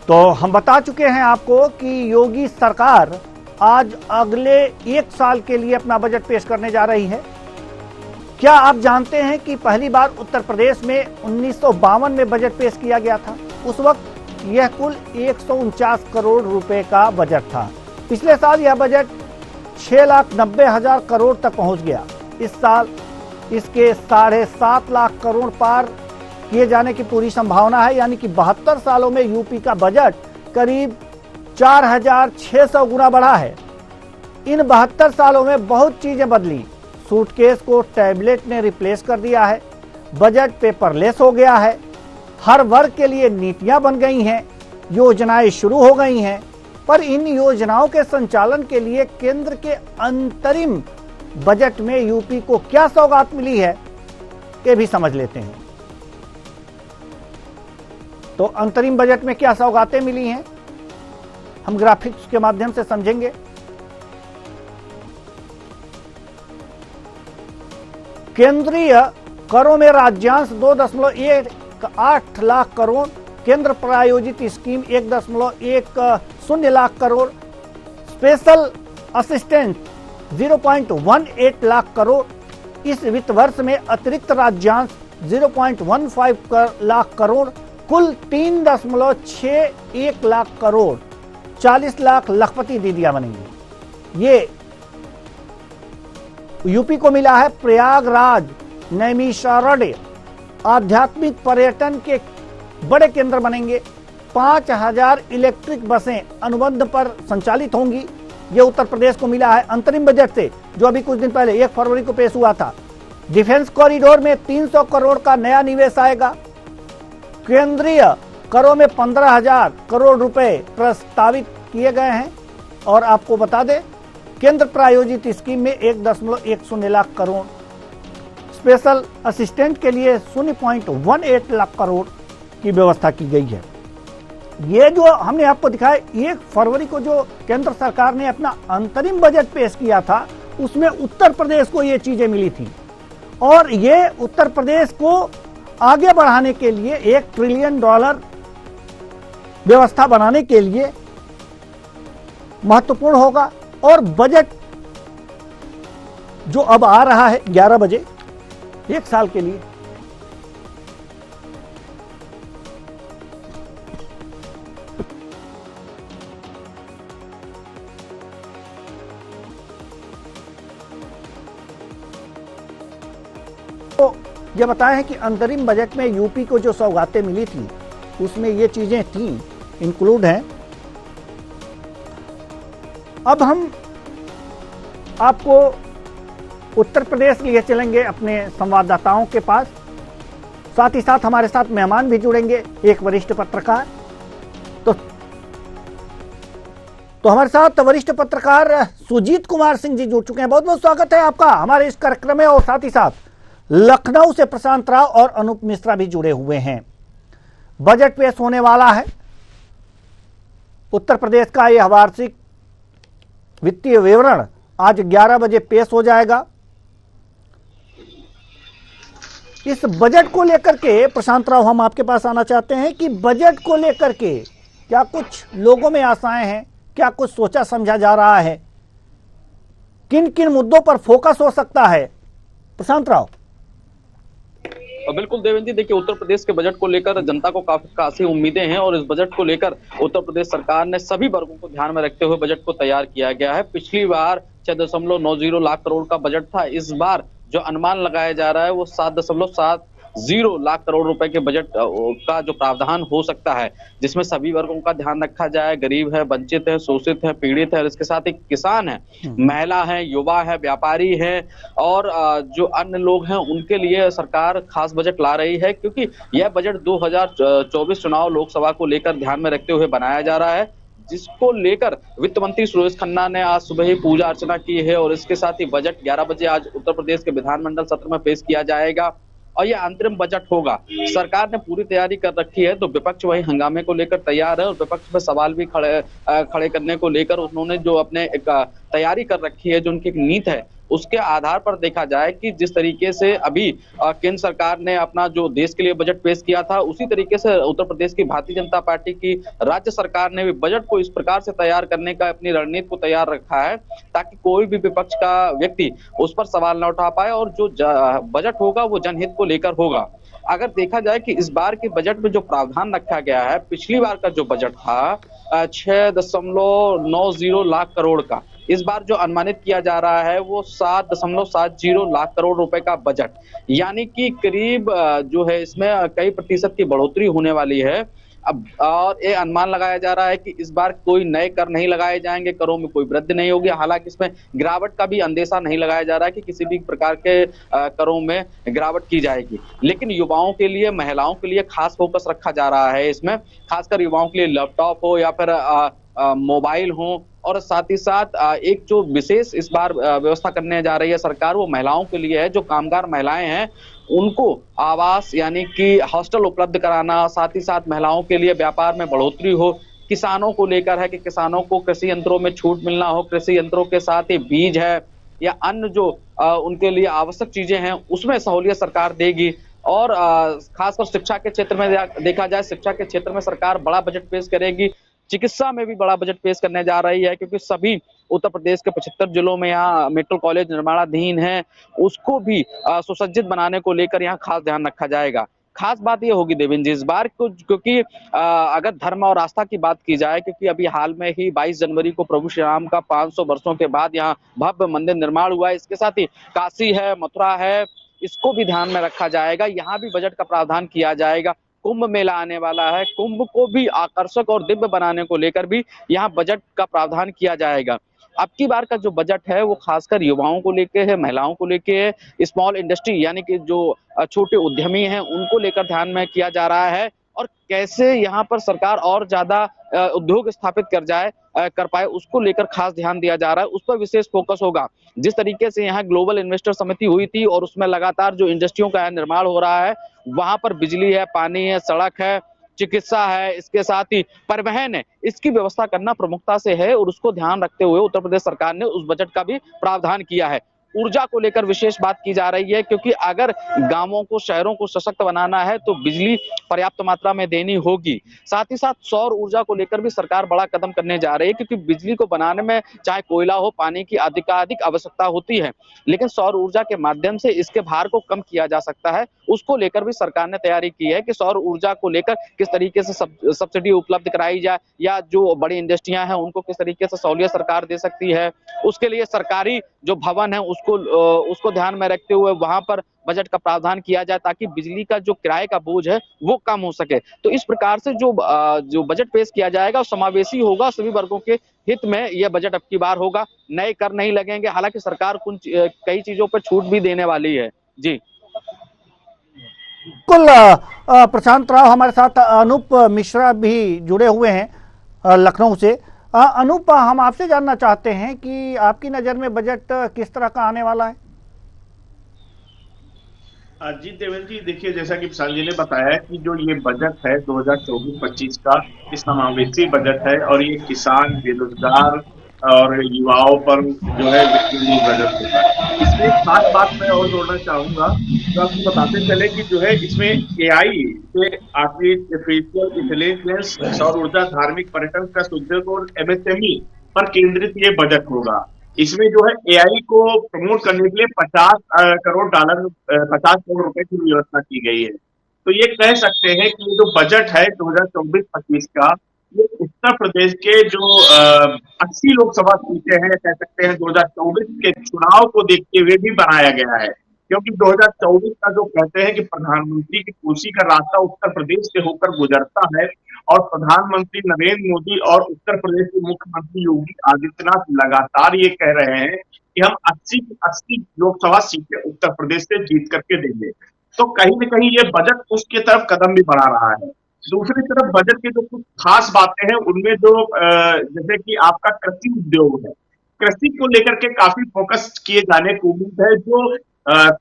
तो हम बता चुके हैं आपको कि योगी सरकार आज अगले 1 साल के लिए अपना बजट पेश करने जा रही है। क्या आप जानते हैं कि पहली बार उत्तर प्रदेश में 1952 में बजट पेश किया गया था। उस वक्त यह कुल 149 करोड़ रुपए का बजट था। पिछले साल यह बजट 6,90,000 करोड़ तक पहुंच गया। इस साल इसके 7.5 लाख करोड़ पार किए जाने की पूरी संभावना है, यानी कि 72 सालों में यूपी का बजट करीब 4,600 गुना बढ़ा है। इन 72 सालों में बहुत चीजें बदली। सूटकेस को टैबलेट ने रिप्लेस कर दिया है, बजट पेपरलेस हो गया है, हर वर्ग के लिए नीतियां बन गई हैं, योजनाएं शुरू हो गई हैं। पर इन योजनाओं के संचालन के लिए केंद्र के अंतरिम बजट में यूपी को क्या सौगात मिली है, ये भी समझ लेते हैं। तो अंतरिम बजट में क्या सौगातें मिली हैं, हम ग्राफिक्स के माध्यम से समझेंगे। केंद्रीय करों में राज्यांश 2.18 लाख करोड़, केंद्र प्रायोजित scheme 1.10 lakh crore, special assistance 0.18 lakh crore. इस वित्त वर्ष में अतिरिक्त राज्यांश 0.15 लाख करोड़, कुल 3.61 लाख करोड़, 40 लाख लखपति दीदियां बनेंगी। ये यूपी को मिला है। प्रयागराज नैमिषारण्य आध्यात्मिक पर्यटन के बड़े केंद्र बनेंगे। 5,000 इलेक्ट्रिक बसें अनुबंध पर संचालित होंगी। ये उत्तर प्रदेश को मिला है अंतरिम बजट से, जो अभी कुछ दिन पहले 1 फरवरी को पेश हुआ था। डिफेंस कॉरिडोर में 300 करोड़ का नया निवेश आएगा। केंद्रीय करों में 15,000 करोड़ रुपए प्रस्तावित किए गए हैं। और आपको बता दें, केंद्र प्रायोजित स्कीम में 1.10 लाख करोड़, स्पेशल असिस्टेंट के लिए 0.18 लाख करोड़ की व्यवस्था की गई है। ये जो हमने आपको दिखाया, 1 फरवरी को जो केंद्र सरकार ने अपना अंतरिम बजट पेश किया था, उसमें उत्तर प्रदेश को ये चीजें मिली थी। और ये उत्तर प्रदेश को आगे बढ़ाने के लिए $1 ट्रिलियन व्यवस्था बनाने के लिए महत्वपूर्ण होगा। और बजट जो अब आ रहा है 11 बजे 1 साल के लिए, तो ये बताया है कि अंतरिम बजट में यूपी को जो सौगातें मिली थी उसमें ये चीजें थी, इंक्लूड हैं। अब हम आपको उत्तर प्रदेश लिए चलेंगे अपने संवाददाताओं के पास। साथ ही साथ हमारे साथ मेहमान भी जुड़ेंगे, एक वरिष्ठ पत्रकार। तो हमारे साथ वरिष्ठ पत्रकार सुजीत कुमार सिंह जी जुड़ चुके हैं। बहुत बहुत स्वागत है आपका हमारे इस कार्यक्रम में। और साथ ही साथ लखनऊ से प्रशांत राव और अनूप मिश्रा भी जुड़े हुए हैं। बजट पेश होने वाला है। उत्तर प्रदेश का यह वार्षिक वित्तीय विवरण आज 11 बजे पेश हो जाएगा। इस बजट को लेकर के प्रशांत राव, हम आपके पास आना चाहते हैं कि बजट को लेकर के क्या कुछ लोगों में आशाएं हैं, क्या कुछ सोचा समझा जा रहा है, किन किन मुद्दों पर फोकस हो सकता है, प्रशांत राव? बिल्कुल देवेंद्र जी, देखिए उत्तर प्रदेश के बजट को लेकर जनता को काफी खासी उम्मीदें हैं और इस बजट को लेकर उत्तर प्रदेश सरकार ने सभी वर्गों को ध्यान में रखते हुए बजट को तैयार किया गया है। पिछली बार 6.90 लाख करोड़ का बजट था। इस बार जो अनुमान लगाया जा रहा है वो 7.70 लाख करोड़ रुपए के बजट का जो प्रावधान हो सकता है, जिसमें सभी वर्गों का ध्यान रखा जाए। गरीब है, वंचित है, शोषित है, पीड़ित है और इसके साथ ही किसान है, महिला है, युवा है, व्यापारी है और जो अन्य लोग हैं उनके लिए सरकार खास बजट ला रही है, क्योंकि यह बजट 2024 चुनाव लोकसभा को लेकर ध्यान में रखते हुए बनाया जा रहा है, जिसको लेकर वित्त मंत्री सुरेश खन्ना ने आज सुबह ही पूजा अर्चना की है। और इसके साथ ही बजट 11 बजे आज उत्तर प्रदेश के विधानमंडल सत्र में पेश किया जाएगा और यह अंतरिम बजट होगा। सरकार ने पूरी तैयारी कर रखी है, तो विपक्ष वही हंगामे को लेकर तैयार है और विपक्ष में सवाल भी खड़े करने को लेकर उन्होंने जो अपने एक तैयारी कर रखी है, जो उनकी एक नीति है उसके आधार पर देखा जाए कि जिस तरीके से अभी केंद्र सरकार ने अपना जो देश के लिए बजट पेश किया था, उसी तरीके से उत्तर प्रदेश की भारतीय जनता पार्टी की राज्य सरकार ने भी बजट को इस प्रकार से तैयार करने का अपनी रणनीति को तैयार रखा है, ताकि कोई भी विपक्ष का व्यक्ति उस पर सवाल न उठा पाए और जो बजट होगा वो जनहित को लेकर होगा। अगर देखा जाए कि इस बार के बजट में जो प्रावधान रखा गया है, पिछली बार का जो बजट था 6.90 लाख करोड़ का, इस बार जो अनुमानित किया जा रहा है वो 7.70 लाख करोड़ रुपए का बजट, यानी कि करीब जो है इसमें कई प्रतिशत की बढ़ोतरी होने वाली है। अब और ये अनुमान लगाया जा रहा है कि इस बार कोई नए कर नहीं लगाए जाएंगे, करों में कोई वृद्धि नहीं होगी। हालांकि इसमें गिरावट का भी अंदेशा नहीं लगाया जा रहा है कि किसी भी प्रकार के करों में गिरावट की जाएगी, लेकिन युवाओं के लिए, महिलाओं के लिए खास फोकस रखा जा रहा है इसमें, खासकर युवाओं के लिए लैपटॉप हो या फिर मोबाइल हो, और साथ ही साथ एक जो विशेष इस बार व्यवस्था करने जा रही है सरकार, वो महिलाओं के लिए है। जो कामगार महिलाएं हैं उनको आवास यानी कि हॉस्टल उपलब्ध कराना, साथ ही साथ महिलाओं के लिए व्यापार में बढ़ोतरी हो, किसानों को लेकर है कि किसानों को कृषि यंत्रों में छूट मिलना हो, कृषि यंत्रों के साथ ही बीज है या अन्य जो उनके लिए आवश्यक चीजें हैं उसमें सहूलियत सरकार देगी। और खासकर शिक्षा के क्षेत्र में देखा जाए, शिक्षा के क्षेत्र में सरकार बड़ा बजट पेश करेगी। चिकित्सा में भी बड़ा बजट पेश करने जा रही है, क्योंकि सभी उत्तर प्रदेश के 75 जिलों में यहाँ मेडिकल कॉलेज निर्माणाधीन है, उसको भी सुसज्जित बनाने को लेकर यहाँ खास ध्यान रखा जाएगा। खास बात ये होगी देवेंद्र जी इस बार क्योंकि अगर धर्म और आस्था की बात की जाए, क्योंकि अभी हाल में ही 22 जनवरी को प्रभु श्री राम का 500 वर्षों के बाद यहाँ भव्य मंदिर निर्माण हुआ है। इसके साथ ही काशी है, मथुरा है, इसको भी ध्यान में रखा जाएगा। यहाँ भी बजट का प्रावधान किया जाएगा। कुंभ मेला आने वाला है, कुंभ को भी आकर्षक और दिव्य बनाने को लेकर भी यहाँ बजट का प्रावधान किया जाएगा। अब की बार का जो बजट है वो खासकर युवाओं को लेके है, महिलाओं को लेके है, स्मॉल इंडस्ट्री यानी कि जो छोटे उद्यमी हैं उनको लेकर ध्यान में किया जा रहा है, और कैसे यहाँ पर सरकार और ज्यादा उद्योग स्थापित कर पाए उसको लेकर खास ध्यान दिया जा रहा है। उस पर विशेष फोकस होगा। जिस तरीके से यहाँ ग्लोबल इन्वेस्टर समिति हुई थी और उसमें लगातार जो इंडस्ट्रियों का निर्माण हो रहा है, वहां पर बिजली है, पानी है, सड़क है, चिकित्सा है, इसके साथ ही परिवहन है, इसकी व्यवस्था करना प्रमुखता से है, और उसको ध्यान रखते हुए उत्तर प्रदेश सरकार ने उस बजट का भी प्रावधान किया है। ऊर्जा को लेकर विशेष बात की जा रही है, क्योंकि अगर गांवों को, शहरों को सशक्त बनाना है तो बिजली पर्याप्त मात्रा में देनी होगी। साथ ही साथ सौर ऊर्जा को लेकर भी सरकार बड़ा कदम करने जा रही है, क्योंकि बिजली को बनाने में चाहे कोयला हो, पानी की अधिकाधिक आवश्यकता होती है, लेकिन सौर ऊर्जा के माध्यम से इसके भार को कम किया जा सकता है। उसको लेकर भी सरकार ने तैयारी की है कि सौर ऊर्जा को लेकर किस तरीके से सब्सिडी उपलब्ध कराई जाए, या जो बड़ी इंडस्ट्रियां हैं उनको किस तरीके से सहूलियत सरकार दे सकती है। उसके लिए सरकारी जो भवन है उसको ध्यान में रखते हुए वहां पर बजट का प्रावधान किया जाए, ताकि बिजली का जो किराए का बोझ है वो कम हो सके। तो इस प्रकार से जो बजट पेश किया जाएगा वो समावेशी होगा, सभी वर्गों के हित में यह बजट अब की बार होगा। नए कर नहीं लगेंगे, हालांकि सरकार कई चीजों पर छूट भी देने वाली है। जी बिल्कुल। प्रशांत राव हमारे साथ, अनूप मिश्रा भी जुड़े हुए हैं लखनऊ से। अनूप, हम आपसे जानना चाहते हैं कि आपकी नज़र में बजट किस तरह का आने वाला है? जी देवेंद्र जी, देखिए जैसा कि प्रशांत जी ने बताया कि जो ये बजट है 2024-25 का, ये समावेशी बजट है और ये किसान, बेरोजगार और युवाओं पर जो है वित्तीय बजट होगा। इसमें एक खास बात मैं और जोड़ना चाहूंगा, तो आपको बताते चले कि जो है इसमें एआई से आर्टिफिशियल इंटेलिजेंस, सौर ऊर्जा, धार्मिक, पर्यटन, कृषि उद्योग और एमएसएमई पर केंद्रित ये बजट होगा। इसमें जो है एआई को प्रमोट करने के लिए 50 करोड़ डॉलर 50 करोड़ रुपए की व्यवस्था की गई है। तो ये कह सकते हैं कि जो बजट है 2024-25 का, ये उत्तर प्रदेश के जो 80 लोकसभा सीटें हैं, कह सकते हैं 2024 के चुनाव को देखते हुए भी बनाया गया है। क्योंकि 2024 का जो कहते हैं कि प्रधानमंत्री की कुर्सी का रास्ता उत्तर प्रदेश से होकर गुजरता है, और प्रधानमंत्री नरेंद्र मोदी और उत्तर प्रदेश के मुख्यमंत्री योगी आदित्यनाथ लगातार ये कह रहे हैं कि हम 80 लोकसभा सीटें उत्तर प्रदेश से जीत करके देंगे। तो कहीं न कहीं ये बजट उसके तरफ कदम भी बढ़ा रहा है। दूसरी तरफ बजट की जो कुछ खास बातें हैं उनमें जो जैसे कि आपका कृषि उद्योग है, कृषि को लेकर के काफी फोकस किए जाने की उम्मीद है। जो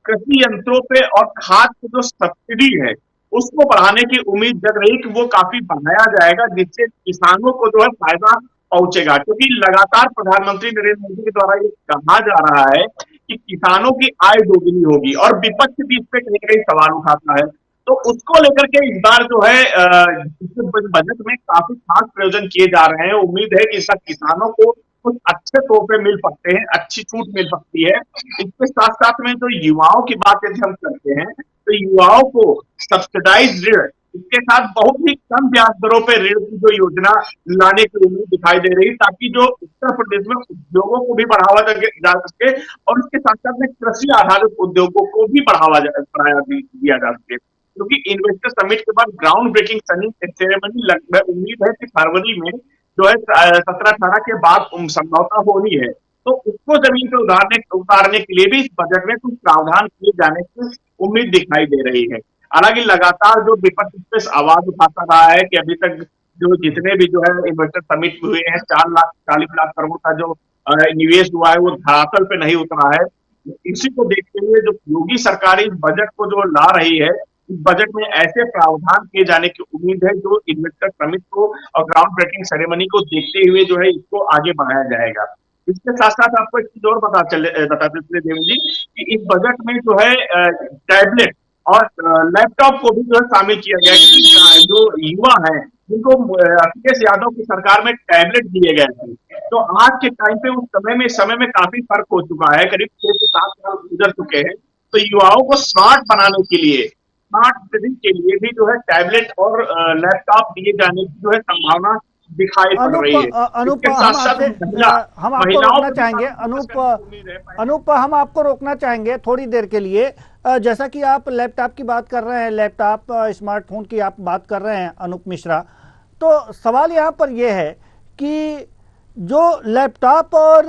कृषि यंत्रों पे और खाद की जो सब्सिडी है उसको बढ़ाने की उम्मीद जग रही कि वो काफी बढ़ाया जाएगा, जिससे किसानों को जो है फायदा पहुंचेगा। क्योंकि लगातार प्रधानमंत्री नरेंद्र मोदी के द्वारा ये कहा जा रहा है कि किसानों की आय दोगुनी होगी, और विपक्ष भी इस पे कहीं कहीं सवाल उठाता है। तो उसको लेकर के इस बार जो है बजट में काफी खास प्रयोजन किए जा रहे हैं। उम्मीद है कि इसका किसानों को कुछ अच्छे तोहफे मिल सकते हैं, अच्छी छूट मिल सकती है। इसके साथ साथ में जो युवाओं की बात यदि हम करते हैं, तो युवाओं को सब्सिडाइज ऋण, इसके साथ बहुत ही कम ब्याज दरों पर ऋण की जो योजना लाने की उम्मीद दिखाई दे रही, ताकि जो उत्तर प्रदेश में उद्योगों को भी बढ़ावा जा सके, और इसके साथ साथ में कृषि आधारित उद्योगों को भी बढ़ाया दिया जा सके। क्योंकि इन्वेस्टर समिट के बाद ग्राउंड ब्रेकिंग सेरेमनी उम्मीद है कि फरवरी में जो है 17-18 के बाद समझौता होनी है। तो उसको जमीन पे उतारने के लिए भी इस बजट में कुछ प्रावधान किए जाने की उम्मीद दिखाई दे रही है। हालांकि लगातार जो विपक्ष इस पे आवाज उठाता रहा है कि अभी तक जो जितने भी जो है इन्वेस्टर समिट हुए हैं, 4 लाख 40 लाख करोड़ का जो निवेश हुआ है, वो धरातल पे नहीं उतरा है। इसी को देखते हुए जो योगी सरकार इस बजट को जो ला रही है, इस बजट में ऐसे प्रावधान किए जाने की उम्मीद है जो इन्वेस्टर समिट को और ग्राउंड ब्रेकिंग सेरेमनी को देखते हुए जो है इसको आगे बढ़ाया जाएगा। इसके साथ साथ आपको एक चीज और बताते चले देवेंद्र जी, कि इस बजट में जो है टैबलेट और लैपटॉप को भी जो है शामिल किया गया है, क्योंकि जो युवा है जिनको अखिलेश यादव की सरकार में टैबलेट दिए गए थे, तो आज के टाइम पे उस समय में काफी फर्क हो चुका है, करीब 6 से 7 साल गुजर चुके हैं। तो युवाओं को स्मार्ट बनाने के लिए, स्मार्ट सिटी के लिए भी जो है टैबलेट और लैपटॉप दिए जाने की जो है संभावना दिखाई पड़ रही है। अनूप, हम आपको रोकना चाहेंगे। अनूप, हम आपको रोकना चाहेंगे थोड़ी देर के लिए। जैसा कि आप लैपटॉप की बात कर रहे हैं, लैपटॉप स्मार्टफोन की आप बात कर रहे हैं अनूप मिश्रा, तो सवाल यहाँ पर यह है कि जो लैपटॉप और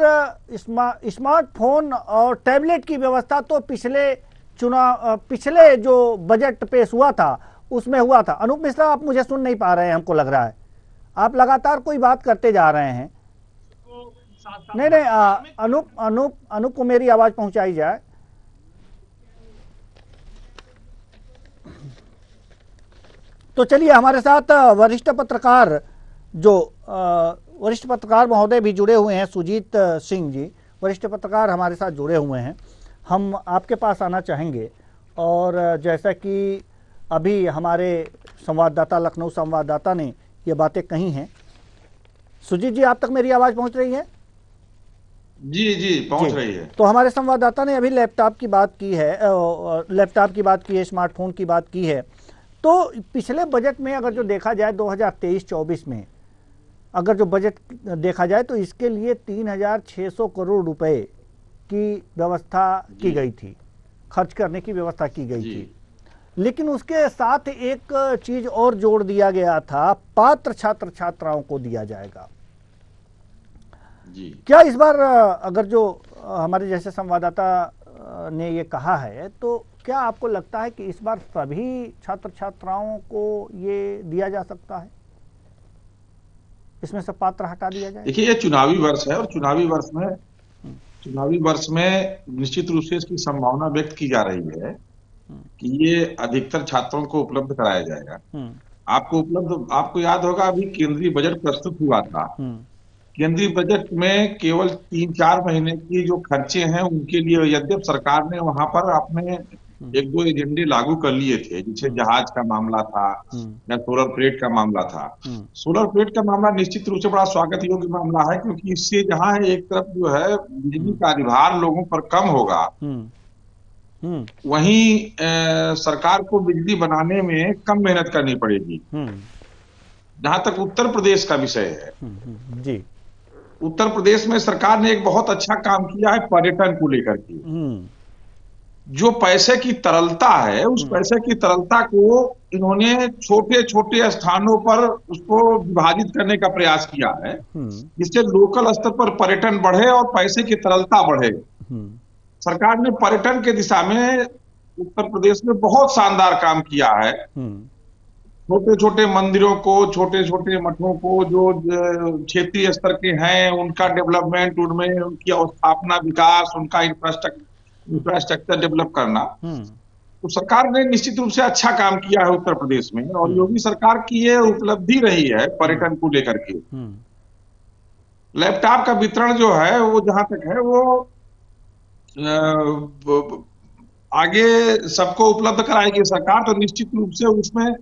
स्मार्टफोन और टैबलेट की व्यवस्था तो पिछले जो बजट पेश हुआ था उसमें हुआ था। अनूप मिश्रा, आप मुझे सुन नहीं पा रहे हैं, हमको लग रहा है आप लगातार कोई बात करते जा रहे हैं। नहीं, अनूप को मेरी आवाज पहुंचाई जाए। तो चलिए, हमारे साथ वरिष्ठ पत्रकार महोदय भी जुड़े हुए हैं, सुजीत सिंह जी वरिष्ठ पत्रकार हमारे साथ जुड़े हुए हैं। हम आपके पास आना चाहेंगे, और जैसा कि अभी हमारे संवाददाता, लखनऊ संवाददाता ने ये बातें कही हैं। सुजीत जी, आप तक मेरी आवाज पहुंच रही है? जी पहुंच रही है। तो हमारे संवाददाता ने अभी लैपटॉप की बात की है, स्मार्टफोन की बात की है। तो पिछले बजट में अगर जो देखा जाए 2023-24 में अगर जो बजट देखा जाए, तो इसके लिए 3600 करोड़ रुपए की व्यवस्था की गई थी, खर्च करने की व्यवस्था की गई थी। लेकिन उसके साथ एक चीज और जोड़ दिया गया था, पात्र छात्र छात्राओं को दिया जाएगा। क्या इस बार, अगर जो हमारे जैसे संवाददाता ने ये कहा है, तो क्या आपको लगता है कि इस बार सभी छात्र छात्राओं को ये दिया जा सकता है, इसमें से पात्र हटा दिया जाए? देखिए, ये चुनावी वर्ष है, और चुनावी वर्ष में निश्चित रूप से इसकी संभावना व्यक्त की जा रही है कि ये अधिकतर छात्रों को उपलब्ध कराया जाएगा। आपको याद होगा, अभी केंद्रीय बजट प्रस्तुत हुआ था। केंद्रीय बजट में केवल 3-4 महीने की जो खर्चे हैं उनके लिए, यद्यप सरकार ने वहां पर अपने 1-2 एजेंडे लागू कर लिए थे, जैसे जहाज का मामला था या सोलर प्लेट का मामला था। सोलर प्लेट का मामला निश्चित रूप से बड़ा स्वागत योग्य मामला है, क्योंकि इससे जहां है एक तरफ जो है बिजली का अधिभार लोगों पर कम होगा, वहीं सरकार को बिजली बनाने में कम मेहनत करनी पड़ेगी। जहां तक उत्तर प्रदेश का विषय है, जी, उत्तर प्रदेश में सरकार ने एक बहुत अच्छा काम किया है पर्यटन को लेकर के। जो पैसे की तरलता है, उस पैसे की तरलता को इन्होंने छोटे छोटे स्थानों पर उसको विभाजित करने का प्रयास किया है, जिससे लोकल स्तर पर पर्यटन बढ़े और पैसे की तरलता बढ़े। सरकार ने पर्यटन के दिशा में उत्तर प्रदेश में बहुत शानदार काम किया है। छोटे छोटे मंदिरों को, छोटे छोटे मठों को जो क्षेत्रीय स्तर के हैं, उनका डेवलपमेंट, उनमें उनकी अवस्थापना, विकास, उनका इंफ्रास्ट्रक्चर डेवलप करना, तो सरकार ने निश्चित रूप से अच्छा काम किया है उत्तर प्रदेश में। और योगी सरकार की ये उपलब्धि रही है पर्यटन को लेकर के। लैपटॉप का वितरण जो है वो जहां तक है वो आगे सबको उपलब्ध कराएगी सरकार, तो निश्चित रूप से उसमें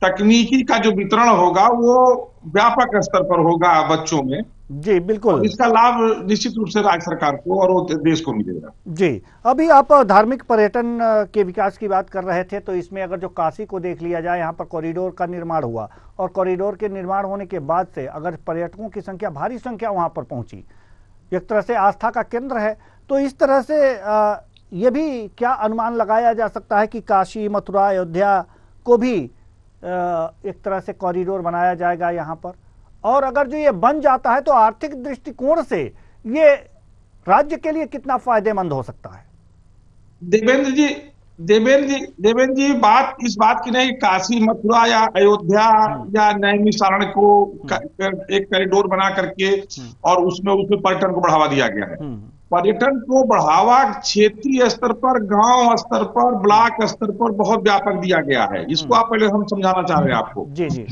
तकनीकी का जो वितरण होगा वो व्यापक स्तर पर होगा बच्चों में। जी बिल्कुल। और इसका लाभ निश्चित रूप से राज्य सरकार को और वो देश को मिलेगा। जी, अभी आप धार्मिक पर्यटन के विकास की बात कर रहे थे, तो इसमें अगर जो काशी को देख लिया जाए, यहाँ पर कॉरिडोर का निर्माण हुआ और कॉरिडोर के निर्माण होने के बाद से अगर पर्यटकों की संख्या, भारी संख्या वहाँ पर पहुँची, एक तरह से आस्था का केंद्र है, तो इस तरह से ये भी क्या अनुमान लगाया जा सकता है कि काशी, मथुरा, अयोध्या को भी एक तरह से कॉरिडोर बनाया जाएगा यहाँ पर? और अगर जो ये बन जाता है तो आर्थिक दृष्टिकोण से ये राज्य के लिए कितना फायदेमंद हो सकता है? देवेंद्र जी बात इस बात की नहीं, काशी, मथुरा या अयोध्या या नैमिषारण्य को एक कॉरिडोर बना करके और उसमें पर्यटन को बढ़ावा दिया गया है। पर्यटन को बढ़ावा क्षेत्रीय स्तर पर, गांव स्तर पर, ब्लॉक स्तर पर बहुत व्यापक दिया गया है। इसको आप पहले हम समझाना चाह रहे हैं आपको। जी जी।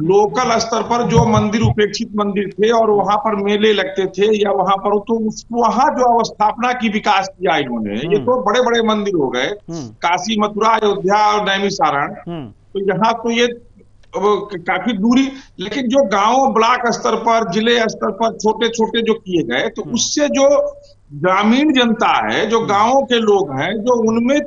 लोकल स्तर पर जो मंदिर, उपेक्षित मंदिर थे और वहां पर मेले लगते थे या वहां पर, तो वहां जो अवस्थापना की विकास किया इन्होंने, ये तो बड़े बड़े मंदिर हो गए, काशी, मथुरा, अयोध्या और नैमिषारण्य। तो यहाँ तो ये काफी दूरी, लेकिन जो गांव, ब्लॉक स्तर पर, जिले स्तर पर छोटे छोटे जो किए गए, तो उससे जो ग्रामीण जनता है, जो गांवों के लोग हैं, जो उनमें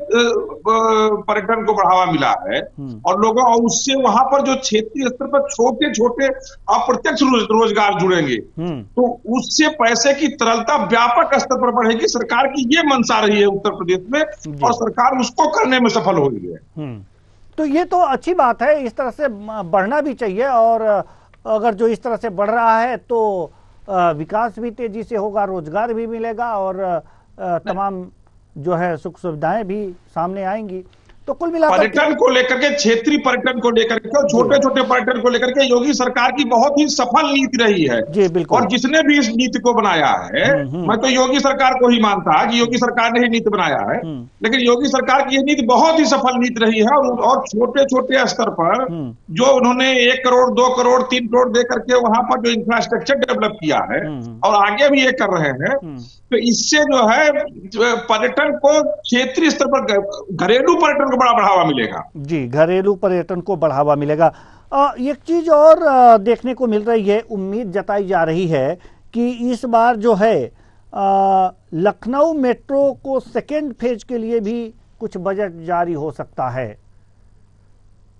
पर्यटन को बढ़ावा मिला है और लोगों, और उससे वहां पर जो क्षेत्रीय स्तर पर छोटे छोटे अप्रत्यक्ष रोजगार जुड़ेंगे, तो उससे पैसे की तरलता व्यापक स्तर पर बढ़ेगी। सरकार की ये मंशा रही है उत्तर प्रदेश में और सरकार उसको करने में सफल हो रही है। तो ये तो अच्छी बात है, इस तरह से बढ़ना भी चाहिए। और अगर जो इस तरह से बढ़ रहा है तो विकास भी तेजी से होगा, रोजगार भी मिलेगा और तमाम जो है सुख सुविधाएं भी सामने आएंगी। तो कुल मिलाकर पर्यटन को लेकर के, क्षेत्रीय पर्यटन को लेकर के और छोटे छोटे पर्यटन को लेकर के योगी सरकार की बहुत ही सफल नीति रही है। जी बिल्कुल। और जिसने भी इस नीति को बनाया है, मैं तो योगी सरकार को ही मानता कि योगी सरकार ने ही नीति बनाया है, लेकिन योगी सरकार की ये नीति बहुत ही सफल नीति रही है। और छोटे छोटे स्तर पर जो उन्होंने 1 करोड़, 2 करोड़, 3 करोड़ दे करके वहां पर जो इंफ्रास्ट्रक्चर डेवलप किया है और आगे भी ये कर रहे हैं, तो इससे जो है पर्यटन को क्षेत्रीय स्तर पर, घरेलू पर्यटन को बड़ा बढ़ावा मिलेगा। जी, घरेलू पर्यटन को बढ़ावा मिलेगा। एक चीज और देखने को मिल रही है, उम्मीद जताई जा रही है कि इस बार जो है लखनऊ मेट्रो को सेकेंड फेज के लिए भी कुछ बजट जारी हो सकता है,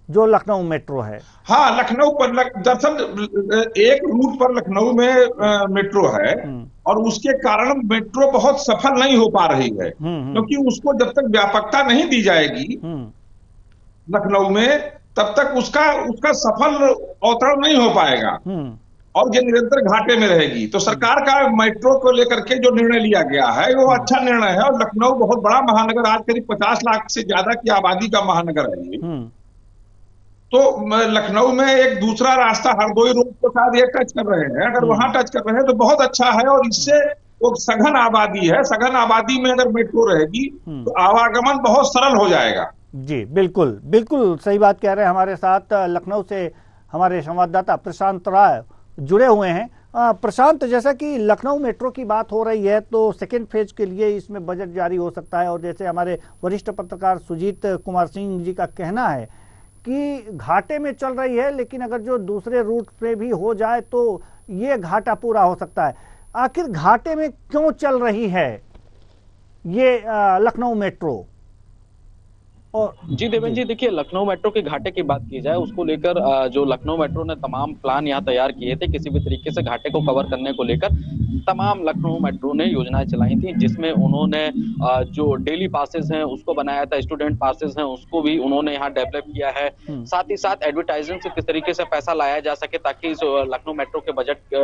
जो लखनऊ मेट्रो है। हाँ, लखनऊ पर दरअसल एक रूट पर लखनऊ में मेट्रो है और उसके कारण मेट्रो बहुत सफल नहीं हो पा रही है, क्योंकि उसको जब तक व्यापकता नहीं दी जाएगी लखनऊ में, तब तक उसका सफल अवतरण नहीं हो पाएगा और ये निरंतर घाटे में रहेगी। तो सरकार का मेट्रो को लेकर के जो निर्णय लिया गया है वो अच्छा निर्णय है। और लखनऊ बहुत बड़ा महानगर, आज करीब 50 लाख से ज्यादा की आबादी का महानगर है ये। तो लखनऊ में एक दूसरा रास्ता हरदोई रोड को शायद ये टच कर रहे हैं, अगर वहां टच कर रहे हैं तो बहुत अच्छा है। और इससे वो सघन आबादी है, सघन आबादी में अगर मेट्रो रहेगी तो आवागमन बहुत सरल हो जाएगा। जी बिल्कुल, बिल्कुल सही बात कह रहे हैं। हमारे साथ लखनऊ से हमारे संवाददाता प्रशांत राय जुड़े हुए हैं। प्रशांत, जैसा कि लखनऊ मेट्रो की बात हो रही है तो सेकेंड फेज के लिए इसमें बजट जारी हो सकता है, और जैसे हमारे वरिष्ठ पत्रकार सुजीत कुमार सिंह जी का कहना है कि घाटे में चल रही है, लेकिन अगर जो दूसरे रूट पे भी हो जाए तो ये घाटा पूरा हो सकता है। आखिर घाटे में क्यों चल रही है ये लखनऊ मेट्रो? जी देवेंद्र जी, देखिए लखनऊ मेट्रो के घाटे की बात की जाए, उसको लेकर जो लखनऊ मेट्रो ने तमाम प्लान यहाँ तैयार किए थे, किसी भी तरीके से घाटे को कवर करने को लेकर तमाम लखनऊ मेट्रो ने योजनाएं चलाई थी, जिसमें उन्होंने जो डेली पासेस हैं उसको बनाया था, स्टूडेंट पासेस हैं उसको भी उन्होंने यहाँ डेवलप किया है। साथ ही साथ एडवर्टाइजिंग से किस तरीके से पैसा लाया जा सके ताकि लखनऊ मेट्रो के बजट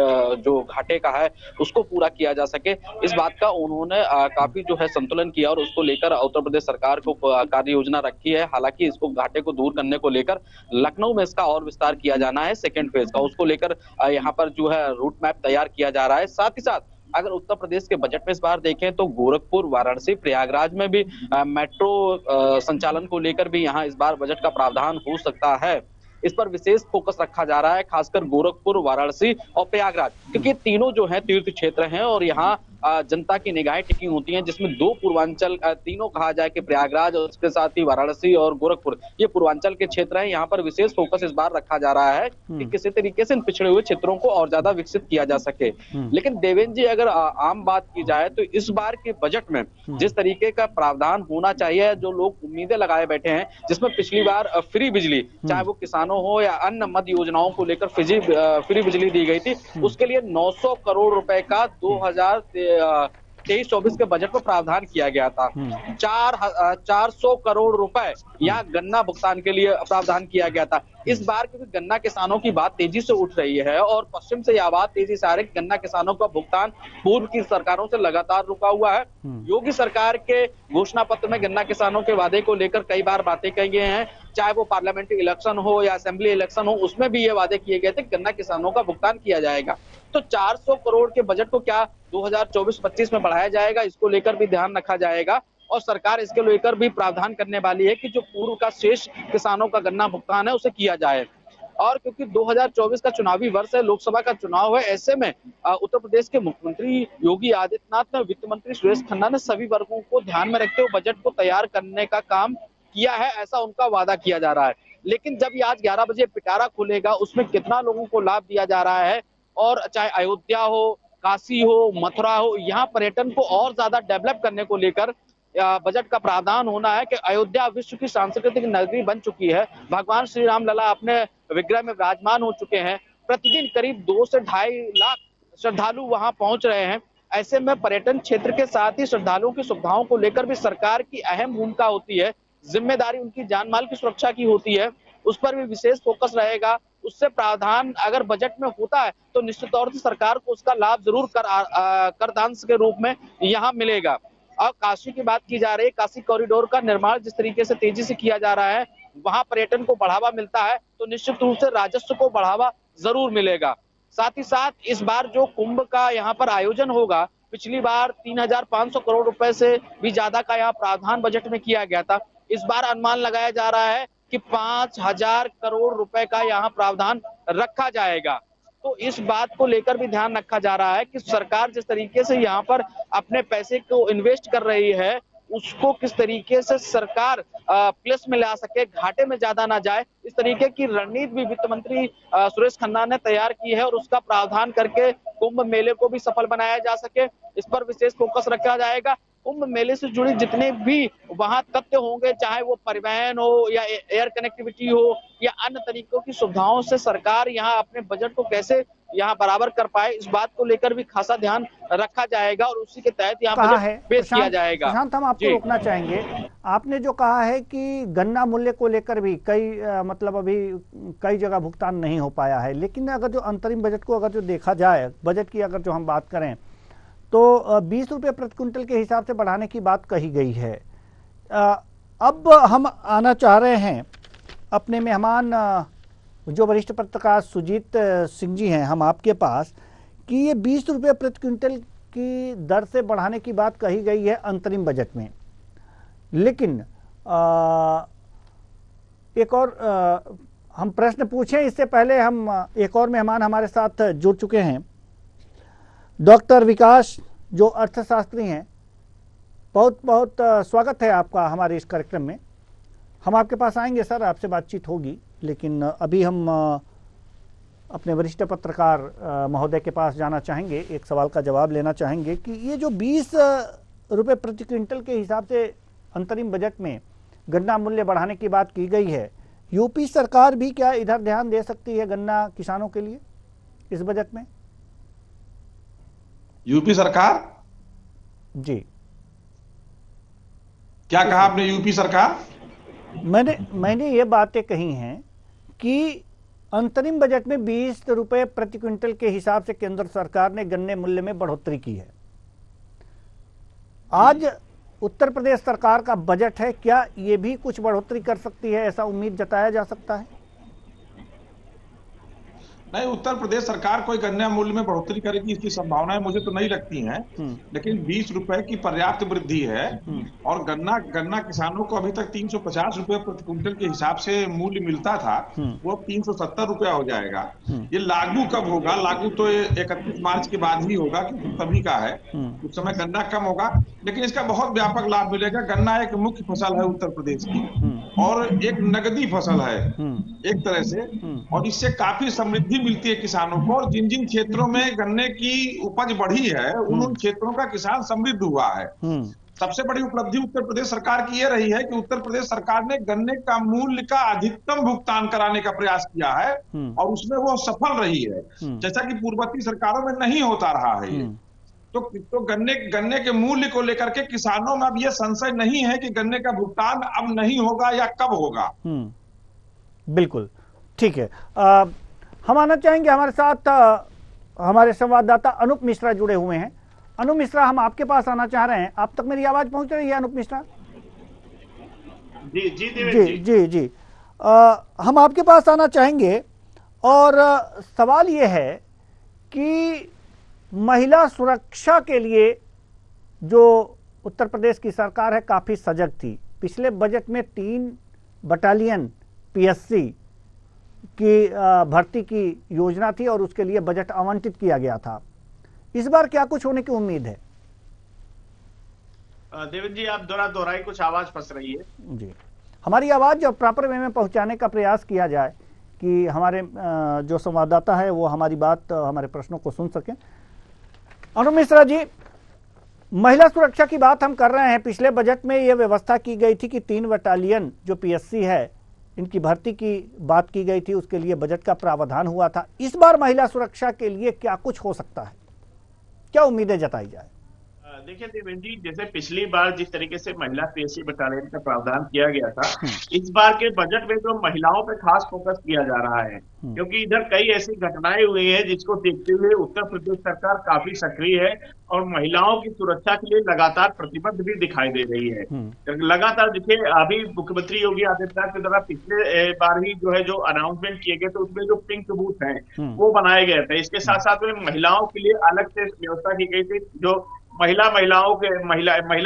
जो घाटे का है उसको पूरा किया जा सके, इस बात का उन्होंने काफी जो है संतुलन किया और उसको लेकर उत्तर प्रदेश सरकार को कार्य योजना रखी है। हालांकि इसको घाटे को दूर करने को लेकर लखनऊ में इसका और विस्तार किया जाना है सेकेंड फेज का, उसको लेकर यहाँ पर जो है रूट मैप तैयार किया जा रहा है। साथ ही साथ अगर उत्तर प्रदेश के बजट में इस बार देखें तो गोरखपुर, वाराणसी, प्रयागराज में भी मेट्रो संचालन को लेकर भी यहाँ इस बार बजट का प्रावधान हो सकता है। इस पर विशेष फोकस रखा जा रहा है, खासकर गोरखपुर, वाराणसी और प्रयागराज, क्योंकि तीनों जो है तीर्थ क्षेत्र हैं और यहाँ जनता की निगाहें टिकी होती हैं, जिसमें दो पूर्वांचल, तीनों कहा जाए कि प्रयागराज और उसके साथ ही वाराणसी और गोरखपुर, ये पूर्वांचल के क्षेत्र हैं। यहाँ पर विशेष फोकस इस बार रखा जा रहा है कि किसी तरीके से इन पिछड़े हुए क्षेत्रों को और ज्यादा विकसित किया जा सके। लेकिन देवेंद्र जी, अगर आम बात की जाए तो इस बार के बजट में जिस तरीके का प्रावधान होना चाहिए, जो लोग उम्मीदें लगाए बैठे हैं, जिसमें पिछली बार फ्री बिजली, चाहे वो किसानों हो या अन्य मद योजनाओं को लेकर फ्री बिजली दी गई थी, उसके लिए 900 करोड़ रुपए का 2023-24 के बजट में प्रावधान किया गया था। 400 करोड़ रुपए यहाँ गन्ना भुगतान के लिए प्रावधान किया गया था। इस बार क्योंकि गन्ना किसानों की बात तेजी से उठ रही है और पश्चिम से यह बात तेजी से आ रही है, गन्ना किसानों का भुगतान पूर्व की सरकारों से लगातार रुका हुआ है। योगी सरकार के घोषणा पत्र में गन्ना किसानों के वादे को लेकर कई बार बातें कही गई हैं, चाहे वो पार्लियामेंट्री इलेक्शन हो या असेंबली इलेक्शन हो, उसमें भी ये वादे किए गए थे गन्ना किसानों का भुगतान किया जाएगा। तो 400 करोड़ के बजट को क्या 2024-25 में बढ़ाया जाएगा, इसको लेकर भी ध्यान रखा जाएगा और सरकार इसके लेकर भी प्रावधान करने वाली है कि जो पूर्व का शेष किसानों का गन्ना भुगतान है उसे किया जाए। और क्योंकि 2024 का चुनावी वर्ष है, लोकसभा का चुनाव है, ऐसे में उत्तर प्रदेश के मुख्यमंत्री योगी आदित्यनाथ ने वित्त मंत्री सुरेश खन्ना ने सभी वर्गों को ध्यान में रखते हुए बजट को तैयार करने का काम किया है, ऐसा उनका वादा किया जा रहा है। लेकिन जब ये आज 11 बजे पिटारा खुलेगा, उसमें कितना लोगों को लाभ दिया जा रहा है, और चाहे अयोध्या हो, काशी हो, मथुरा हो, यहाँ पर्यटन को और ज्यादा डेवलप करने को लेकर बजट का प्रावधान होना है कि अयोध्या विश्व की सांस्कृतिक नगरी बन चुकी है। भगवान श्री राम लला अपने विग्रह में विराजमान हो चुके हैं। प्रतिदिन करीब 2 से 2.5 लाख श्रद्धालु वहां पहुंच रहे हैं। ऐसे में पर्यटन क्षेत्र के साथ ही श्रद्धालुओं की सुविधाओं को लेकर भी सरकार की अहम भूमिका होती है। जिम्मेदारी उनकी जान माल की सुरक्षा की होती है, उस पर भी विशेष फोकस रहेगा। उससे प्रावधान अगर बजट में होता है तो निश्चित तौर से सरकार को उसका लाभ जरूर करदांश के रूप में यहाँ मिलेगा। और काशी की बात की जा रही है, काशी कॉरिडोर का निर्माण जिस तरीके से तेजी से किया जा रहा है, वहां पर्यटन को बढ़ावा मिलता है तो निश्चित रूप से राजस्व को बढ़ावा जरूर मिलेगा। साथ ही साथ इस बार जो कुंभ का यहाँ पर आयोजन होगा, पिछली बार 3,500 करोड़ रुपए से भी ज्यादा का यहाँ प्रावधान बजट में किया गया था। इस बार अनुमान लगाया जा रहा है कि 5,000 करोड़ रुपए का यहाँ प्रावधान रखा जाएगा। तो इस बात को लेकर भी ध्यान रखा जा रहा है कि सरकार जिस तरीके से यहाँ पर अपने पैसे को इन्वेस्ट कर रही है, उसको किस तरीके से सरकार प्लस में ला सके, घाटे में ज्यादा ना जाए। इस तरीके की रणनीति भी वित्त मंत्री सुरेश खन्ना ने तैयार की है और उसका प्रावधान करके कुंभ मेले को भी सफल बनाया जा सके, इस पर विशेष फोकस रखा जाएगा। कुंभ मेले से जुड़ी जितने भी वहां तथ्य होंगे, चाहे वो परिवहन हो या एयर कनेक्टिविटी हो या अन्य तरीकों की सुविधाओं से सरकार यहाँ अपने बजट को कैसे यहाँ बराबर कर पाए, इस बात को लेकर भी खासा ध्यान रखा जाएगा और उसी के तहत यहाँ बजट पेश किया जाएगा। प्रशांत, हम आपको रोकना चाहेंगे। आपने जो कहा है कि गन्ना मूल्य को लेकर भी मतलब अभी कई जगह भुगतान नहीं हो पाया है, लेकिन अगर जो अंतरिम बजट को अगर जो देखा जाए, बजट की अगर जो हम बात करें तो 20 रुपये प्रति क्विंटल के हिसाब से बढ़ाने की बात कही गई है। अब हम आना चाह रहे हैं अपने मेहमान जो वरिष्ठ पत्रकार सुजीत सिंह जी हैं, हम आपके पास, कि ये 20 रुपये प्रति क्विंटल की दर से बढ़ाने की बात कही गई है अंतरिम बजट में, लेकिन एक और हम प्रश्न पूछें इससे पहले हम एक और मेहमान हमारे साथ जुड़ चुके हैं, डॉक्टर विकास जो अर्थशास्त्री हैं। बहुत बहुत स्वागत है आपका हमारे इस कार्यक्रम में। हम आपके पास आएंगे सर, आपसे बातचीत होगी, लेकिन अभी हम अपने वरिष्ठ पत्रकार महोदय के पास जाना चाहेंगे, एक सवाल का जवाब लेना चाहेंगे कि ये जो 20 रुपये प्रति क्विंटल के हिसाब से अंतरिम बजट में गन्ना मूल्य बढ़ाने की बात की गई है, यूपी सरकार भी क्या इधर ध्यान दे सकती है गन्ना किसानों के लिए इस बजट में? यूपी सरकार जी, क्या कहा आपने? यूपी सरकार? मैंने ये बातें कही हैं कि अंतरिम बजट में 20 रुपये प्रति क्विंटल के हिसाब से केंद्र सरकार ने गन्ने मूल्य में बढ़ोतरी की है। आज उत्तर प्रदेश सरकार का बजट है, क्या ये भी कुछ बढ़ोतरी कर सकती है, ऐसा उम्मीद जताया जा सकता है? नहीं, उत्तर प्रदेश सरकार कोई गन्ना मूल्य में बढ़ोतरी करेगी इसकी संभावनाएं मुझे तो नहीं लगती हैं। लेकिन 20 रुपए की पर्याप्त वृद्धि है और गन्ना किसानों को अभी तक 350 रुपए प्रति क्विंटल के हिसाब से मूल्य मिलता था, वो 370 रुपया हो जाएगा। ये लागू कब होगा? लागू तो 31 मार्च के बाद ही होगा, क्योंकि तभी का है, उस समय गन्ना कम होगा, लेकिन इसका बहुत व्यापक लाभ मिलेगा। गन्ना एक मुख्य फसल है उत्तर प्रदेश की और एक नगदी फसल है एक तरह से, और इससे काफी समृद्धि मिलती है किसानों को। और जिन जिन क्षेत्रों में गन्ने की उपज बढ़ी है उन क्षेत्रों का किसान समृद्ध हुआ है। सबसे बड़ी उपलब्धि उत्तर प्रदेश सरकार की यह रही है कि उत्तर प्रदेश सरकार ने गन्ने का मूल्य का अधिकतम भुगतान कराने का प्रयास किया है और उसमें वो सफल रही है, जैसा कि पूर्ववर्ती सरकारों में नहीं होता रहा है ये। तो गन्ने के मूल्य को लेकर के किसानों में अब यह संशय नहीं है कि गन्ने का भुगतान अब नहीं होगा या कब होगा। बिल्कुल ठीक है। हम आना चाहेंगे, हमारे साथ हमारे संवाददाता अनूप मिश्रा जुड़े हुए हैं। अनूप मिश्रा, हम आपके पास आना चाह रहे हैं। आप तक मेरी आवाज पहुंच रही है अनूप मिश्रा? जी जी जी जी जी। हम आपके पास आना चाहेंगे और सवाल ये है कि महिला सुरक्षा के लिए जो उत्तर प्रदेश की सरकार है काफी सजग थी। पिछले बजट में 3 बटालियन पीएससी की भर्ती की योजना थी और उसके लिए बजट आवंटित किया गया था। इस बार क्या कुछ होने की उम्मीद है? देवेंद्र जी, आप दोहराई, कुछ आवाज फंस रही है। जी, हमारी आवाज जब प्रॉपर वे में पहुंचाने का प्रयास किया जाए कि हमारे जो संवाददाता है वो हमारी बात, हमारे प्रश्नों को सुन सकें। अनूप मिश्रा जी, महिला सुरक्षा की बात हम कर रहे हैं। पिछले बजट में यह व्यवस्था की गई थी कि 3 बटालियन जो पीएससी है इनकी भर्ती की बात की गई थी, उसके लिए बजट का प्रावधान हुआ था। इस बार महिला सुरक्षा के लिए क्या कुछ हो सकता है, क्या उम्मीदें जताई जाए? देखिए देवेंद्र जी, जैसे पिछली बार जिस तरीके से महिला पीएससी बटालियन का प्रावधान किया गया था, इस बार के बजट में तो महिलाओं पे खास फोकस किया जा रहा है, क्योंकि इधर कई ऐसी घटनाएं हुई हैं जिसको देखते हुए उत्तर प्रदेश सरकार काफी सक्रिय है और महिलाओं की सुरक्षा के लिए लगातार प्रतिबद्ध भी दिखाई दे रही है। लगातार देखिए, अभी मुख्यमंत्री योगी आदित्यनाथ के द्वारा पिछले बार ही जो है जो अनाउंसमेंट किए गए थे उसमें जो पिंक बूथ है वो बनाए गए थे। इसके साथ साथ में महिलाओं के लिए अलग से व्यवस्था की गई थी, जो महिला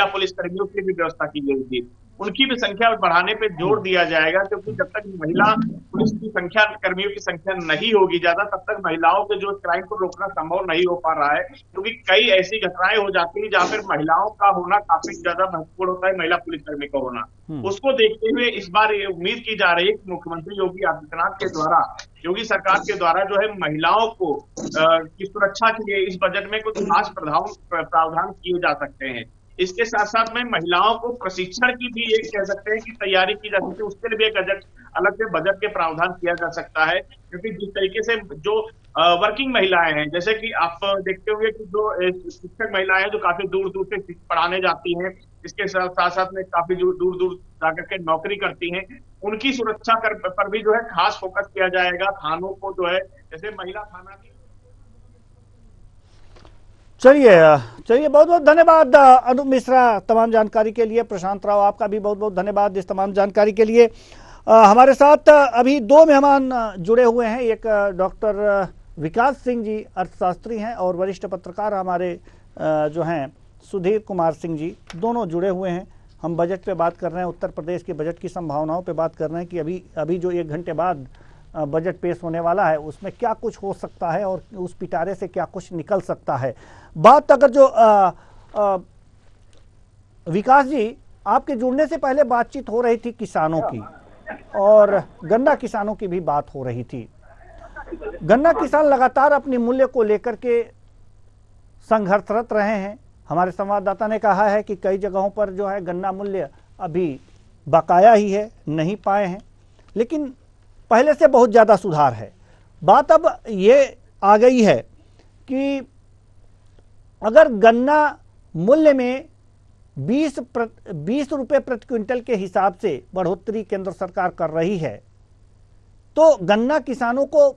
पुलिस कर्मियों की भी व्यवस्था की गई थी। उनकी भी संख्या बढ़ाने पे जोर दिया जाएगा, क्योंकि जब तक महिला पुलिस की संख्या, कर्मियों की संख्या नहीं होगी ज्यादा, तब तक महिलाओं के जो क्राइम को रोकना संभव नहीं हो पा रहा है। क्योंकि कई ऐसी घटनाएं हो जाती है जहां पर महिलाओं का होना काफी ज्यादा महत्वपूर्ण होता है, महिला पुलिसकर्मी का होना। उसको देखते हुए इस बार ये उम्मीद की जा रही है कि मुख्यमंत्री योगी आदित्यनाथ के द्वारा, योगी सरकार के द्वारा जो है महिलाओं को की सुरक्षा के लिए इस बजट में कुछ खास प्रावधान किए जा सकते हैं। इसके साथ साथ में महिलाओं को प्रशिक्षण की भी एक कह सकते हैं कि तैयारी की जा सकती है, उसके लिए भी एक अलग से बजट के प्रावधान किया जा सकता है। क्योंकि जिस तरीके से जो वर्किंग महिलाएं हैं, जैसे कि आप देखते होंगे कि जो शिक्षक महिलाएं हैं जो काफी दूर दूर से पढ़ाने जाती हैं, इसके साथ साथ में काफी दूर दूर जाकर के नौकरी करती हैं, उनकी सुरक्षा पर भी जो है खास फोकस किया जाएगा। थानों को जो है, जैसे महिला थाना की। चलिए बहुत बहुत धन्यवाद अनूप मिश्रा तमाम जानकारी के लिए। प्रशांत राव, आपका भी बहुत बहुत धन्यवाद इस तमाम जानकारी के लिए। हमारे साथ अभी 2 मेहमान जुड़े हुए हैं। एक डॉक्टर विकास सिंह जी अर्थशास्त्री हैं और वरिष्ठ पत्रकार हमारे जो हैं सुधीर कुमार सिंह जी, दोनों जुड़े हुए हैं। हम बजट पे बात कर रहे हैं, उत्तर प्रदेश के बजट की संभावनाओं पे बात कर रहे हैं कि अभी जो 1 घंटे बाद बजट पेश होने वाला है उसमें क्या कुछ हो सकता है और उस पिटारे से क्या कुछ निकल सकता है। बात अगर जो विकास जी, आपके जुड़ने से पहले बातचीत हो रही थी किसानों की और गन्ना किसानों की भी बात हो रही थी। गन्ना किसान लगातार अपनी मूल्य को लेकर के संघर्षरत रहे हैं। हमारे संवाददाता ने कहा है कि कई जगहों पर जो है गन्ना मूल्य अभी बकाया ही है, नहीं पाए हैं, लेकिन पहले से बहुत ज़्यादा सुधार है। बात अब ये आ गई है कि अगर गन्ना मूल्य में 20 रुपये प्रति क्विंटल के हिसाब से बढ़ोतरी केंद्र सरकार कर रही है, तो गन्ना किसानों को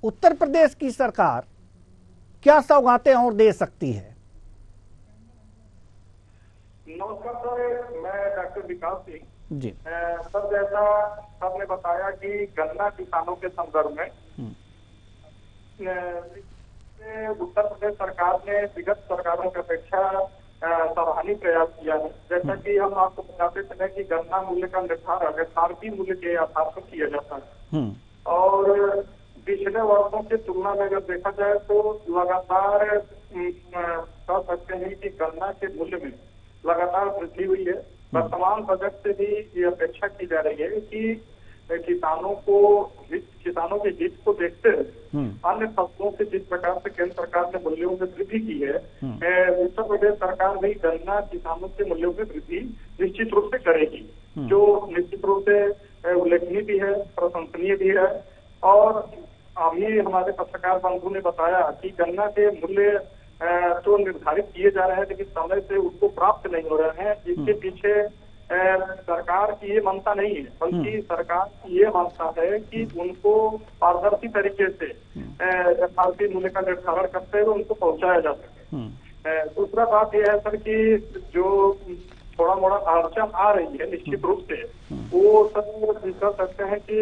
उत्तर प्रदेश की सरकार क्या सौगातें और दे सकती है? नमस्कार सर, मैं डॉक्टर विकास सिंह जी। सर, जैसा आपने बताया कि गन्ना किसानों के संदर्भ में उत्तर प्रदेश सरकार ने विगत सरकारों की अपेक्षा सराहनीय प्रयास किया है। जैसा कि हम आपको बताते चले कि गन्ना मूल्य का निर्धारण एफआरपी मूल्य के आधार पर किया जाता है और पिछले वर्षों की तुलना में अगर देखा जाए तो लगातार कह सकते हैं कि गन्ना के मूल्य में लगातार वृद्धि हुई है। वर्तमान बजट से भी ये अपेक्षा की जा रही है कि किसानों के हित को देखते हुए अन्य फसलों से जिस प्रकार से केंद्र सरकार ने मूल्यों में वृद्धि की है, उत्तर प्रदेश सरकार भी गन्ना किसानों के मूल्यों में वृद्धि निश्चित रूप से करेगी, जो निश्चित रूप से उल्लेखनीय भी है, प्रशंसनीय भी है। और अभी हमारे पत्रकार बंधु ने बताया कि गन्ना के मूल्य तो निर्धारित किए जा रहे हैं लेकिन समय से उसको प्राप्त नहीं हो रहे हैं। इसके पीछे सरकार की ये मानता नहीं है, बल्कि सरकार ये मानता है कि उनको पारदर्शी तरीके से एफआरपी मूल्य का निर्धारण करते हुए उनको पहुंचाया जा सके। दूसरा बात यह है सर कि जो थोड़ा मोड़ा अड़चन आ रही है निश्चित रूप से वो सर कह सकते हैं कि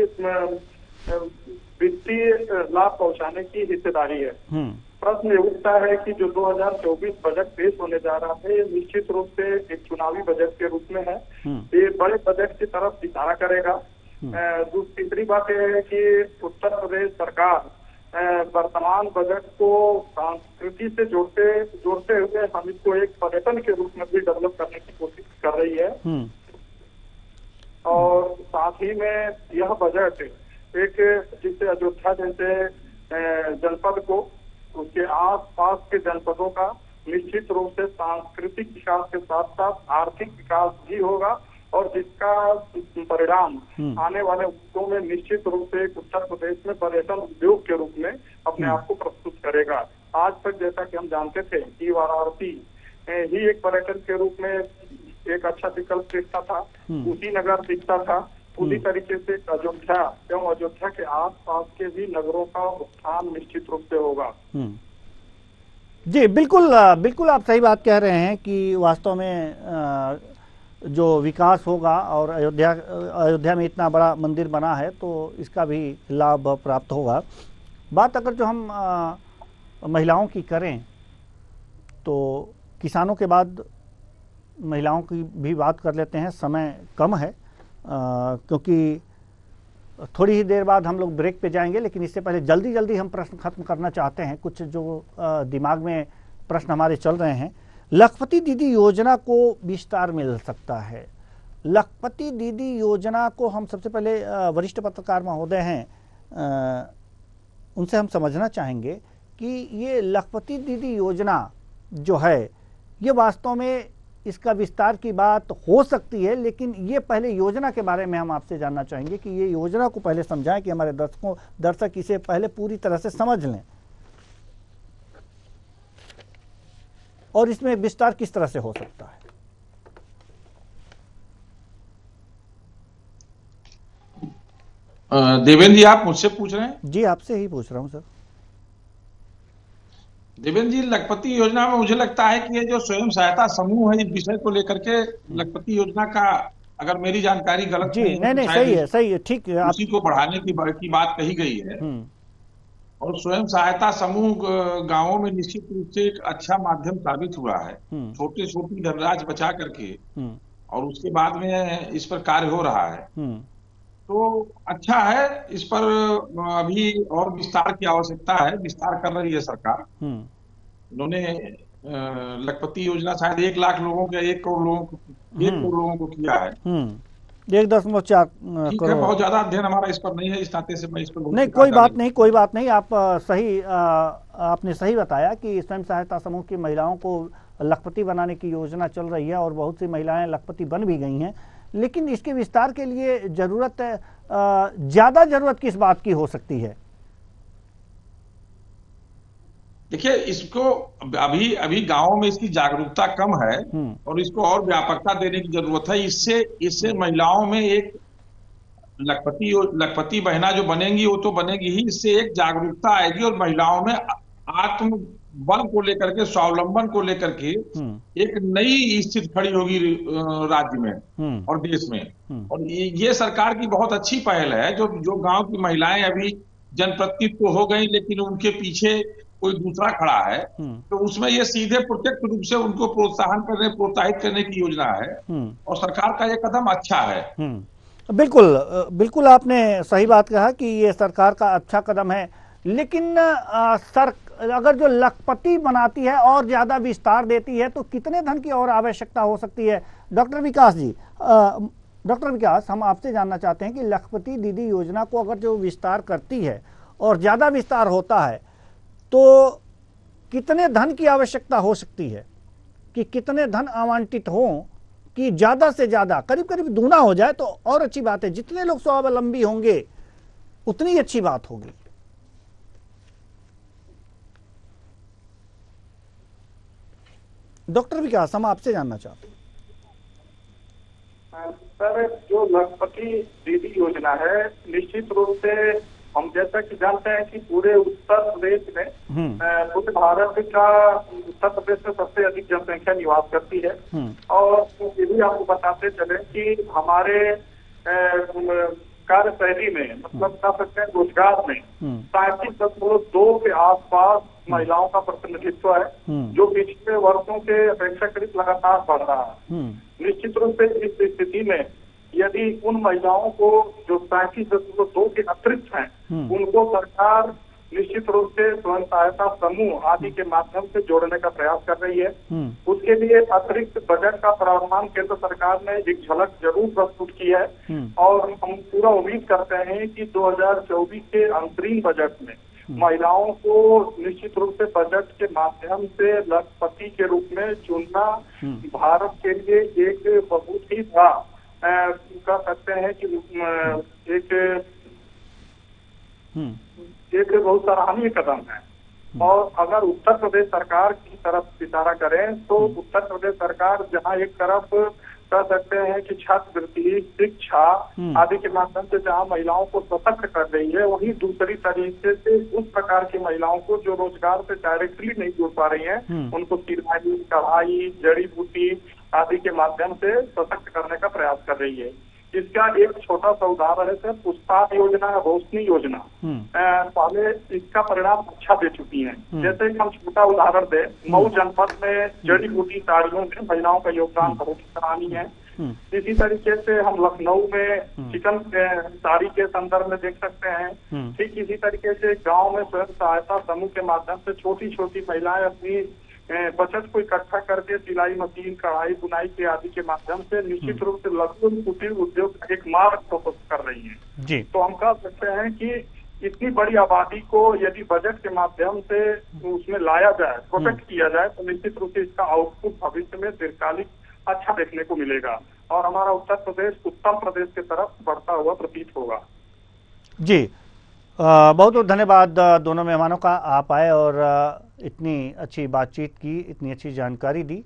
वित्तीय लाभ पहुंचाने की हिस्सेदारी है। प्रश्न ये उठता है कि जो 2024 बजट पेश होने जा रहा है निश्चित रूप से एक चुनावी बजट के रूप में है, ये बड़े बजट की तरफ इशारा करेगा। तीसरी बात यह है कि उत्तर प्रदेश सरकार वर्तमान बजट को संस्कृति से जोड़ते हुए हम इसको एक पर्यटन के रूप में भी डेवलप करने की कोशिश कर रही है। और साथ ही में यह बजट एक जिससे अयोध्या जैसे जनपद को उसके आसपास के जनपदों का निश्चित रूप से सांस्कृतिक विकास के साथ साथ आर्थिक विकास भी होगा और जिसका परिणाम आने वाले वर्षों में निश्चित रूप से उत्तर प्रदेश में पर्यटन उद्योग के रूप में अपने आप को प्रस्तुत करेगा। आज तक जैसा कि हम जानते थे कि वाराणसी ही एक पर्यटन के रूप में एक अच्छा विकल्प दिखता था, कुशीनगर दिखता था, उसी तरीके से अयोध्या एवं अयोध्या के आसपास के भी नगरों का उत्थान निश्चित रूप से होगा। जी बिल्कुल बिल्कुल आप सही बात कह रहे हैं कि वास्तव में जो विकास होगा और अयोध्या में इतना बड़ा मंदिर बना है तो इसका भी लाभ प्राप्त होगा। बात अगर जो हम महिलाओं की करें तो किसानों के बाद महिलाओं की भी बात कर लेते हैं। समय कम है क्योंकि थोड़ी ही देर बाद हम लोग ब्रेक पे जाएंगे, लेकिन इससे पहले जल्दी जल्दी हम प्रश्न खत्म करना चाहते हैं। कुछ जो दिमाग में प्रश्न हमारे चल रहे हैं। लखपति दीदी योजना को विस्तार मिल सकता है। लखपति दीदी योजना को हम सबसे पहले वरिष्ठ पत्रकार महोदय हैं, उनसे हम समझना चाहेंगे कि ये लखपति दीदी योजना जो है ये वास्तव में इसका विस्तार की बात हो सकती है, लेकिन ये पहले योजना के बारे में हम आपसे जानना चाहेंगे कि ये योजना को पहले समझाएं कि हमारे दर्शक इसे पहले पूरी तरह से समझ लें और इसमें विस्तार किस तरह से हो सकता है। देवेंद्र जी आप मुझसे पूछ रहे हैं? जी आपसे ही पूछ रहा हूं सर। देवेंद्र जी, लखपति योजना में मुझे लगता है कि ये जो स्वयं सहायता समूह है इस विषय को लेकर के लखपति योजना का, अगर मेरी जानकारी गलत जी नहीं सही है ठीक है, उसी को बढ़ाने की बात कही गई है। और स्वयं सहायता समूह गांवों में निश्चित रूप से एक अच्छा माध्यम साबित हुआ है, छोटी छोटी धनराशि बचा करके, और उसके बाद में इस पर कार्य हो रहा है। तो अच्छा है, इस पर अभी और विस्तार की आवश्यकता है, विस्तार कर रही है सरकार। उन्होंने लखपति योजना शायद 1 लाख लोगों के 1 करोड़ लोगों को किया है। 1.4 करोड़। बहुत ज्यादा अध्ययन हमारा इस पर नहीं है, इस नाते से मैं इस पर नहीं कोई बात नहीं आप आपने सही बताया कि स्वयं सहायता समूह की महिलाओं को लखपति बनाने की योजना चल रही है और बहुत सी महिलाएं लखपति बन भी गई हैं, लेकिन इसके विस्तार के लिए ज्यादा जरूरत किस बात की हो सकती है? देखिए, इसको अभी गांवों में इसकी जागरूकता कम है और इसको और व्यापकता देने की जरूरत है। इससे महिलाओं में एक लखपति बहना जो बनेंगी वो तो बनेगी ही, इससे एक जागरूकता आएगी और महिलाओं में आत्म बल को लेकर के, स्वावलंबन को लेकर के एक नई स्थिति खड़ी होगी राज्य में और देश में। और ये सरकार की बहुत अच्छी पहल है। जो गांव की महिलाएं अभी जनप्रतिनिधि तो हो गई, लेकिन उनके पीछे कोई दूसरा खड़ा है, तो उसमें ये सीधे प्रत्यक्ष रूप से उनको प्रोत्साहित करने की योजना है और सरकार का ये कदम अच्छा है। बिल्कुल बिल्कुल आपने सही बात कहा कि ये सरकार का अच्छा कदम है, लेकिन अगर जो लखपति बनाती है और ज्यादा विस्तार देती है तो कितने धन की और आवश्यकता हो सकती है? डॉक्टर विकास जी, डॉक्टर विकास, हम आपसे जानना चाहते हैं कि लखपति दीदी योजना को अगर जो विस्तार करती है और ज्यादा विस्तार होता है तो कितने धन की आवश्यकता हो सकती है, कि कितने धन आवंटित हो कि ज्यादा से ज्यादा करीब करीब दूना हो जाए तो और अच्छी बात है, जितने लोग स्वावलंबी होंगे उतनी अच्छी बात होगी। डॉक्टर विकास, हम आपसे जानना चाहते हैं। सर, जो लखपति दीदी योजना है, निश्चित रूप से हम जैसा कि जानते हैं कि पूरे उत्तर प्रदेश में पूरे भारत का उत्तर प्रदेश में सबसे अधिक जनसंख्या निवास करती है। और ये भी आपको बताते चले कि हमारे कार्यशैली में, मतलब कह सकते हैं रोजगार में 37.2 के आसपास महिलाओं का प्रतिनिधित्व है, जो पिछले वर्षों के अपेक्षाकृत लगातार बढ़ रहा है। निश्चित रूप से इस स्थिति में यदि उन महिलाओं को जो 37.2 के अतिरिक्त हैं, उनको सरकार निश्चित रूप से स्वयं सहायता समूह आदि के माध्यम से जोड़ने का प्रयास कर रही है। उसके लिए अतिरिक्त बजट का प्रावधान केंद्र सरकार ने एक झलक जरूर प्रस्तुत की है और हम पूरा उम्मीद करते हैं कि 2024 के अंतरिम बजट में महिलाओं को निश्चित रूप से बजट के माध्यम से लखपति के रूप में चुनना भारत के लिए एक बहुत ही बड़ा कह सकते हैं कि एक बहुत सराहनीय कदम है। और अगर उत्तर प्रदेश सरकार की तरफ इशारा करें तो उत्तर प्रदेश सरकार जहां एक तरफ कह सकते हैं कि छात्रवृत्ति, शिक्षा आदि के माध्यम से जहां महिलाओं को सशक्त कर रही है, वहीं दूसरी तरीके से उस प्रकार की महिलाओं को जो रोजगार से डायरेक्टली नहीं जुड़ पा रही हैं, उनको सिलाई, कढ़ाई, जड़ी बूटी आदि के माध्यम से सशक्त करने का प्रयास कर रही है। इसका एक छोटा सा उदाहरण है सर, पुष्पा योजना, रोशनी योजना पहले इसका परिणाम अच्छा दे चुकी है। जैसे हम छोटा उदाहरण दें, मऊ जनपद में जड़ी बूटी साड़ियों में महिलाओं का योगदान बहुत सराहनीय है। इसी तरीके से हम लखनऊ में चिकन साड़ी के संदर्भ में देख सकते हैं। ठीक इसी तरीके से गाँव में स्वयं सहायता समूह के माध्यम से छोटी छोटी महिलाएं अपनी बचत को इकट्ठा करके सिलाई मशीन, कढ़ाई बुनाई के आदि के माध्यम से निश्चित रूप से लघु कुटीर उद्योग का एक मार्ग प्रस्तुत कर रही है जी। तो हम कह सकते हैं कि इतनी बड़ी आबादी को यदि बजट के माध्यम से उसमें लाया जाए, प्रोटेक्ट किया जाए, तो निश्चित रूप से इसका आउटपुट भविष्य में दीर्घकालिक अच्छा देखने को मिलेगा और हमारा उत्तर प्रदेश उत्तम प्रदेश की तरफ बढ़ता हुआ प्रतीत होगा। जी, बहुत बहुत धन्यवाद दोनों मेहमानों का, आप आए और इतनी अच्छी बातचीत की, इतनी अच्छी जानकारी दी।